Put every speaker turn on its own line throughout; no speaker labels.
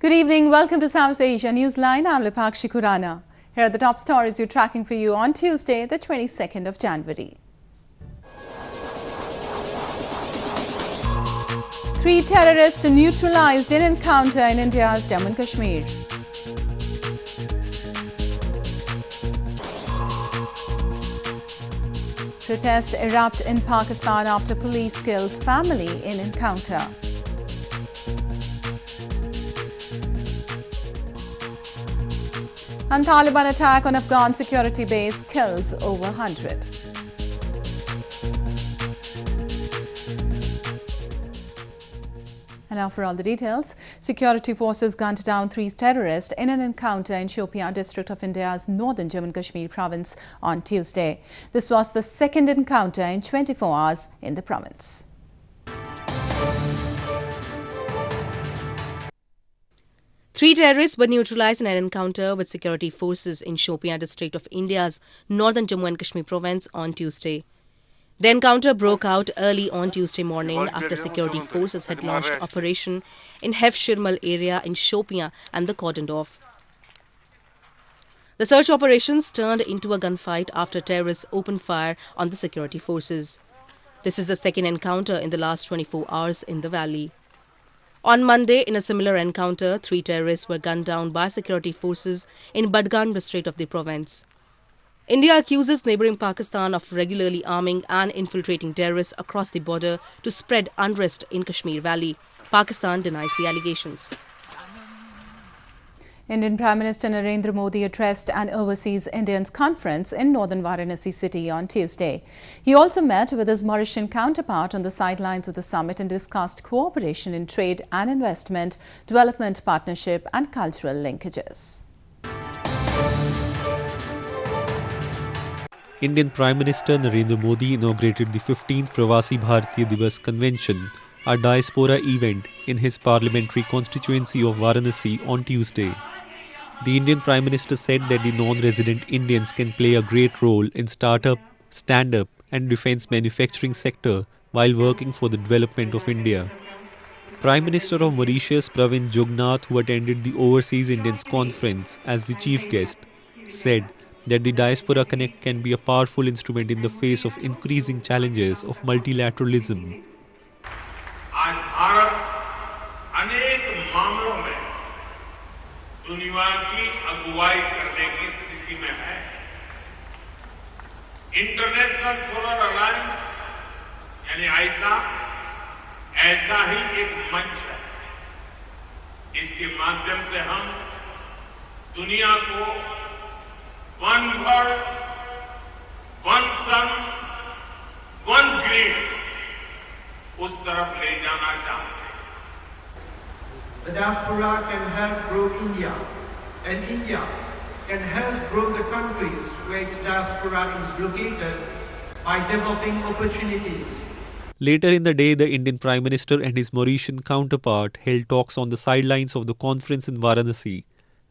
Good evening. Welcome to South Asia Newsline. I'm Lipakshi Khurana. Here are the top stories we're tracking for you on Tuesday, the 22nd of January. 3 terrorists neutralized in encounter in India's Jammu and Kashmir. Protest erupt in Pakistan after police kills family in encounter. And Taliban attack on Afghan security base kills over 100. And now for all the details. Security forces gunned down 3 terrorists in an encounter in Shopian district of India's northern Jammu and Kashmir province on Tuesday. This was the second encounter in 24 hours in the province.
Three terrorists were neutralized in an encounter with security forces in Shopian district of India's northern Jammu and Kashmir province on Tuesday. The encounter broke out early on Tuesday morning after security forces had launched operation in Hefshirmal area in Shopian and the cordoned off. The search operations turned into a gunfight after terrorists opened fire on the security forces. This is the second encounter in the last 24 hours in the valley. On Monday, in a similar encounter, 3 terrorists were gunned down by security forces in Budgan district of the province. India accuses neighbouring Pakistan of regularly arming and infiltrating terrorists across the border to spread unrest in Kashmir Valley. Pakistan denies the allegations.
Indian Prime Minister Narendra Modi addressed an overseas Indians conference in northern Varanasi city on Tuesday. He also met with his Mauritian counterpart on the sidelines of the summit and discussed cooperation in trade and investment, development partnership and cultural linkages.
Indian Prime Minister Narendra Modi inaugurated the 15th Pravasi Bharatiya Divas Convention, a diaspora event in his parliamentary constituency of Varanasi on Tuesday. The Indian Prime Minister said that the non-resident Indians can play a great role in startup, stand-up and defence manufacturing sector while working for the development of India. Prime Minister of Mauritius Pravin Jugnauth, who attended the Overseas Indians Conference as the chief guest, said that the Diaspora Connect can be a powerful instrument in the face of increasing challenges of multilateralism.
आज भारत अनेक मामलों में दुनिया की अगुवाई करने की स्थिति में है। इंटरनेशनल सोलर अलायंस यानी आईसा ऐसा ही एक मंच है। इसके माध्यम से हम दुनिया को वन वर्ल्ड, वन सन, वन ग्रीड उस तरफ ले जाना चाहते हैं।
The diaspora can help grow India, and India can help grow the countries where its diaspora is located by developing opportunities.
Later in the day, the Indian Prime Minister and his Mauritian counterpart held talks on the sidelines of the conference in Varanasi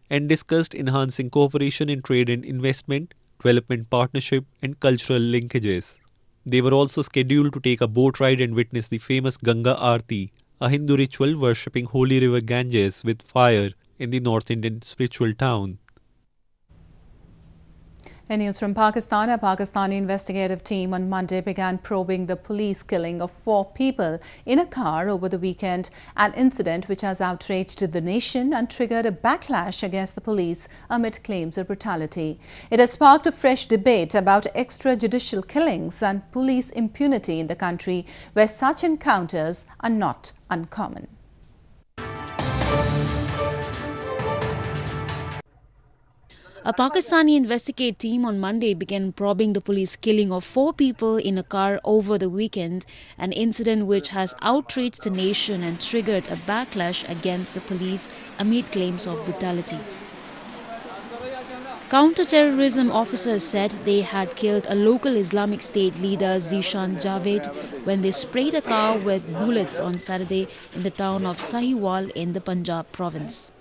and discussed enhancing cooperation in trade and investment, development partnership and cultural linkages. They were also scheduled to take a boat ride and witness the famous Ganga Aarti, a Hindu ritual worshipping holy river Ganges with fire in the North Indian spiritual town.
In news from Pakistan, a Pakistani investigative team on Monday began probing the police killing of 4 people in a car over the weekend, an incident which has outraged the nation and triggered a backlash against the police amid claims of brutality. It has sparked a fresh debate about extrajudicial killings and police impunity in the country, where such encounters are not uncommon.
A Pakistani investigate team on Monday began probing the police killing of 4 people in a car over the weekend, an incident which has outraged the nation and triggered a backlash against the police amid claims of brutality. Counter-terrorism officers said they had killed a local Islamic State leader Zishan Javed when they sprayed a car with bullets on Saturday in the town of Sahiwal in the Punjab province.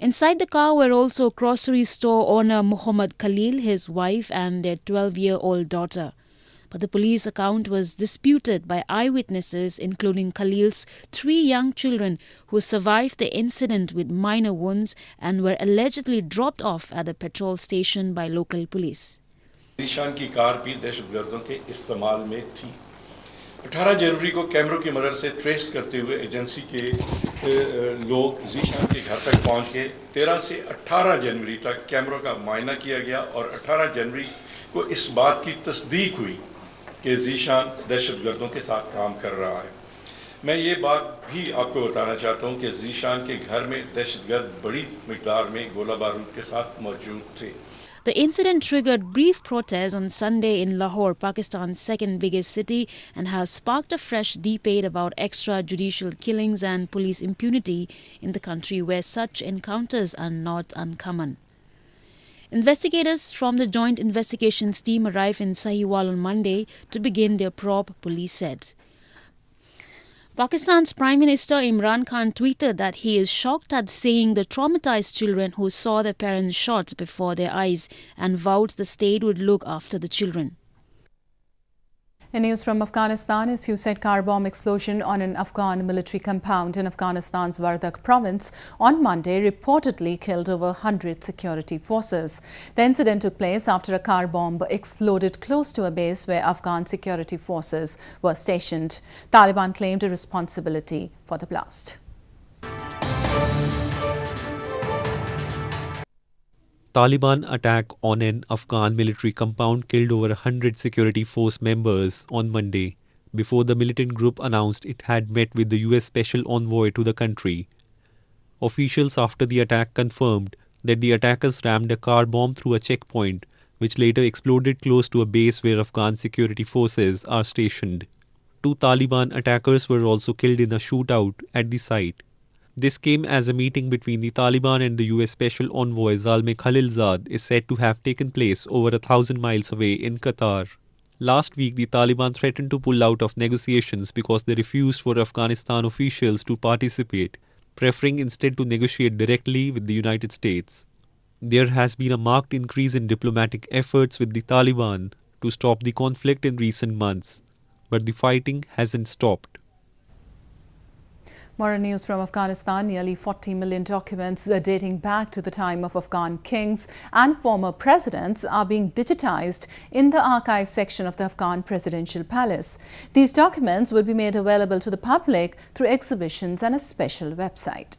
Inside the car were also grocery store owner Muhammad Khalil, his wife and their 12-year-old daughter. but the police account was disputed by eyewitnesses, including Khalil's 3 young children who survived the incident with minor wounds and were allegedly dropped off at the petrol station by local police.
Zeeshan की car भी दहशतगर्दों के इस्तेमाल में थी। 18 जनवरी को कैमरों की मदद से ट्रेस करते हुए एजेंसी के लोग ज़ीशान के घर तक पहुंच गए। 13 से 18 जनवरी तक कैमरों का मुआयना किया गया और 18 जनवरी को इस बात की तस्दीक हुई कि ज़ीशान दहशतगर्दों के साथ काम कर रहा है। मैं ये बात भी आपको बताना चाहता हूँ कि ज़ीशान के घर में दहशतगर्द बड़ी मिकदार में गोला बारूद के साथ मौजूद थे।
The incident triggered brief protests on Sunday in Lahore, Pakistan's second biggest city, and has sparked a fresh debate about extrajudicial killings and police impunity in the country where such encounters are not uncommon. Investigators from the Joint Investigations Team arrived in Sahiwal on Monday to begin their probe, police said. Pakistan's Prime Minister Imran Khan tweeted that he is shocked at seeing the traumatized children who saw their parents shot before their eyes and vowed the state would look after the children.
In news from Afghanistan, a suicide car bomb explosion on an Afghan military compound in Afghanistan's Wardak province on Monday reportedly killed over 100 security forces. The incident took place after a car bomb exploded close to a base where Afghan security forces were stationed. Taliban claimed a responsibility for the blast.
Taliban attack on an Afghan military compound killed over 100 security force members on Monday, before the militant group announced it had met with the US Special Envoy to the country. Officials after the attack confirmed that the attackers rammed a car bomb through a checkpoint, which later exploded close to a base where Afghan security forces are stationed. 2 Taliban attackers were also killed in a shootout at the site. This came as a meeting between the Taliban and the US Special Envoy Zalmay Khalilzad is said to have taken place over 1,000 miles away in Qatar. Last week, the Taliban threatened to pull out of negotiations because they refused for Afghanistan officials to participate, preferring instead to negotiate directly with the United States. There has been a marked increase in diplomatic efforts with the Taliban to stop the conflict in recent months, but the fighting hasn't stopped.
More news from Afghanistan. Nearly 40 million documents dating back to the time of Afghan kings and former presidents are being digitized in the archive section of the Afghan presidential palace. These documents will be made available to the public through exhibitions and a special website.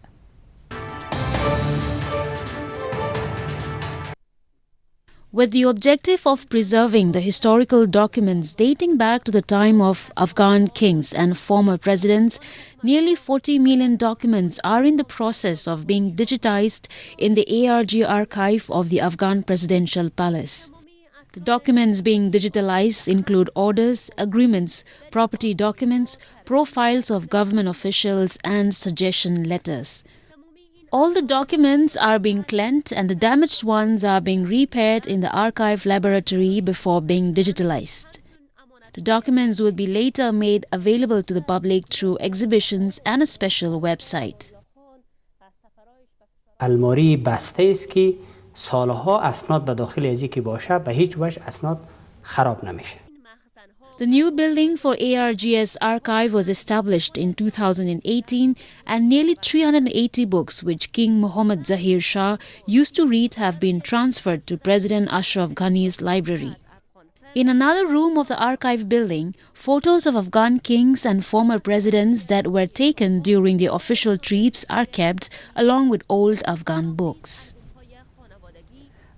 With the objective of preserving the historical documents dating back to the time of Afghan kings and former presidents, nearly 40 million documents are in the process of being digitized in the ARG archive of the Afghan presidential palace. The documents being digitalized include orders, agreements, property documents, profiles of government officials and suggestion letters. All the documents are being cleansed and the damaged ones are being repaired in the archive laboratory before being digitalized. The documents will be later made available to the public through exhibitions and a special website.
الماری بسته است که سالها اسناد به داخل ازی که باشه به هیچ وجه اسناد خراب نمیشه.
The new building for ARGS archive was established in 2018 and nearly 380 books which King Mohammad Zahir Shah used to read have been transferred to President Ashraf Ghani's library. In another room of the archive building, photos of Afghan kings and former presidents that were taken during the official trips are kept along with old Afghan books.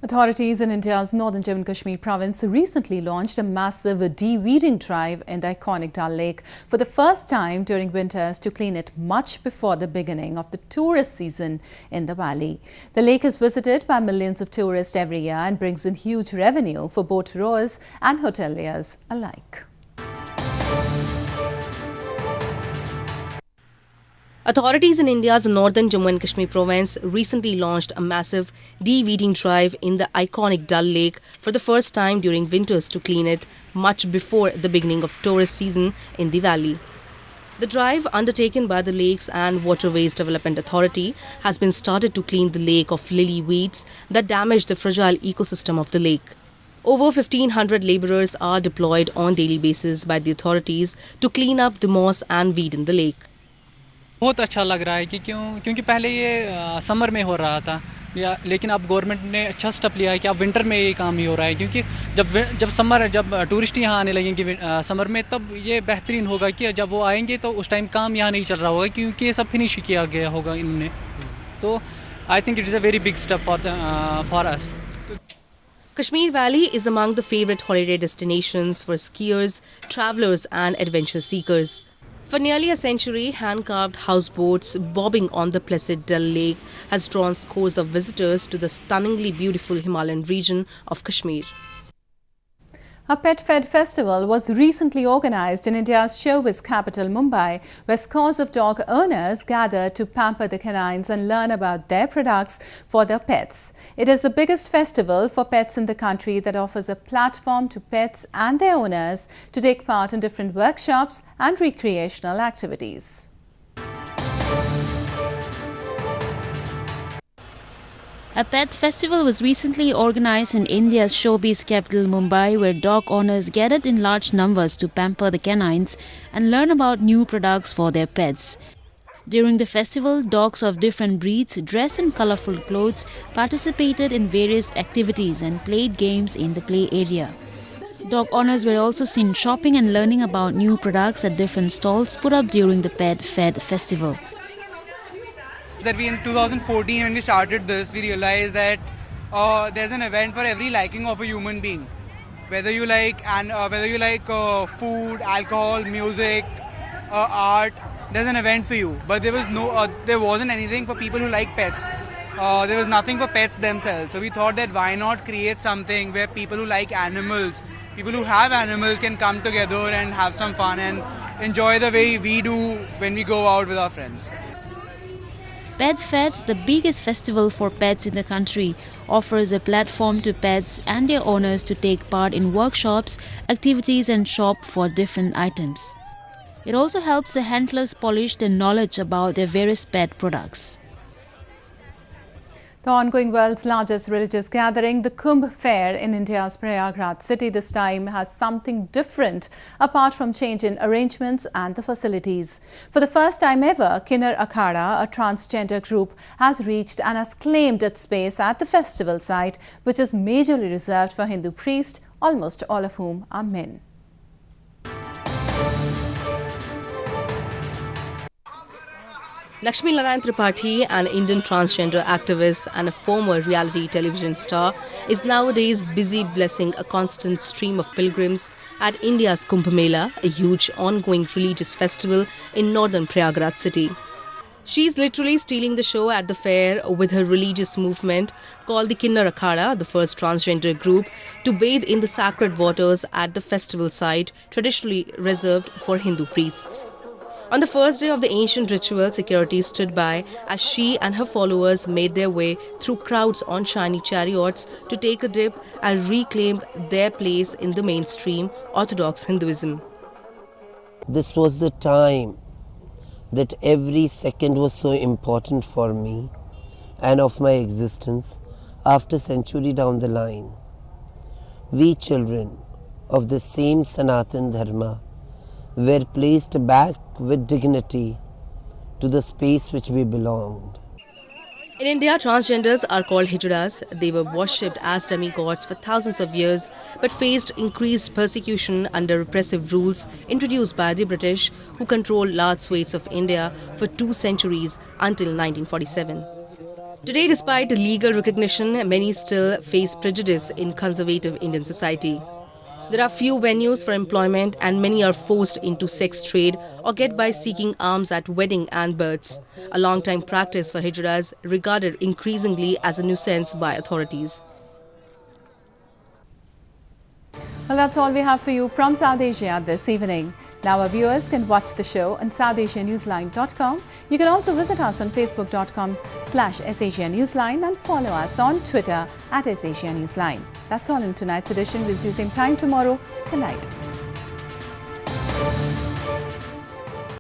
Authorities in India's northern Jammu and Kashmir province recently launched a massive de-weeding drive in the iconic Dal Lake for the first time during winters to clean it much before the beginning of the tourist season in the valley. The lake is visited by millions of tourists every year and brings in huge revenue for boat rowers and hoteliers alike.
Authorities in India's northern Jammu and Kashmir province recently launched a massive de-weeding drive in the iconic Dal Lake for the first time during winters to clean it much before the beginning of tourist season in the valley. The drive, undertaken by the Lakes and Waterways Development Authority, has been started to clean the lake of lily weeds that damage the fragile ecosystem of the lake. Over 1,500 labourers are deployed on daily basis by the authorities to clean up the moss and weed in the lake.
बहुत अच्छा लग रहा है कि क्योंकि पहले ये summer में हो रहा था लेकिन अब गवर्नमेंट ने अच्छा स्टेप लिया है कि अब विंटर में ये काम ही हो रहा है क्योंकि जब टूरिस्ट यहाँ आने लगेंगे समर में तब ये बेहतरीन होगा कि जब वो आएंगे तो उस टाइम काम यहाँ नहीं चल रहा होगा क्योंकि ये सब फिनिश किया गया होगा इनने तो I think it is a very big step for us.
Kashmir Valley is among the favorite holiday destinations for skiers, travellers and adventure seekers. For nearly a century, hand-carved houseboats bobbing on the placid Dal Lake has drawn scores of visitors to the stunningly beautiful Himalayan region of Kashmir.
A Pet Fed festival was recently organized in India's showbiz capital Mumbai, where scores of dog owners gathered to pamper the canines and learn about their products for their pets. It is the biggest festival for pets in the country that offers a platform to pets and their owners to take part in different workshops and recreational activities.
A pet festival was recently organized in India's showbiz capital Mumbai, where dog owners gathered in large numbers to pamper the canines and learn about new products for their pets. During the festival, dogs of different breeds dressed in colorful clothes participated in various activities and played games in the play area. Dog owners were also seen shopping and learning about new products at different stalls put up during the Pet Fed festival.
That in 2014 when we started this, we realized that there's an event for every liking of a human being. Whether you like food, alcohol, music, art, there's an event for you. But there wasn't anything for people who like pets. There was nothing for pets themselves. So we thought that why not create something where people who like animals, people who have animals can come together and have some fun and enjoy the way we do when we go out with our friends.
Pet Fed, the biggest festival for pets in the country, offers a platform to pets and their owners to take part in workshops, activities and shop for different items. It also helps the handlers polish their knowledge about their various pet products.
The ongoing world's largest religious gathering, the Kumbh fair in India's Prayagraj city this time has something different apart from change in arrangements and the facilities. For the first time ever, Kinnar Akhada, a transgender group, has reached and has claimed its space at the festival site, which is majorly reserved for Hindu priests, almost all of whom are men.
Lakshmi Narayan Tripathi, an Indian transgender activist and a former reality television star, is nowadays busy blessing a constant stream of pilgrims at India's Kumbh Mela, a huge ongoing religious festival in northern Prayagraj city. She's literally stealing the show at the fair with her religious movement called the Kinnar Akhada, the first transgender group, to bathe in the sacred waters at the festival site traditionally reserved for Hindu priests. On the first day of the ancient ritual, security stood by as she and her followers made their way through crowds on shiny chariots to take a dip and reclaim their place in the mainstream Orthodox Hinduism.
This was the time that every second was so important for me and of my existence after a century down the line. We children of the same Sanatan Dharma were placed back with dignity to the space which we belonged.
In India, transgenders are called hijras. They were worshipped as demigods for thousands of years but faced increased persecution under repressive rules introduced by the British, who controlled large swathes of India for 2 centuries until 1947. Today, despite legal recognition, many still face prejudice in conservative Indian society. There are few venues for employment and many are forced into sex trade or get by seeking alms at wedding and births, a long-time practice for hijras regarded increasingly as a nuisance by authorities.
Well, that's all we have for you from South Asia this evening. Now our viewers can watch the show on SouthAsiaNewsline.com. You can also visit us on Facebook.com/SAsia Newsline and follow us on Twitter @SAsia Newsline. That's all in tonight's edition. We'll see you same time tomorrow. Good night.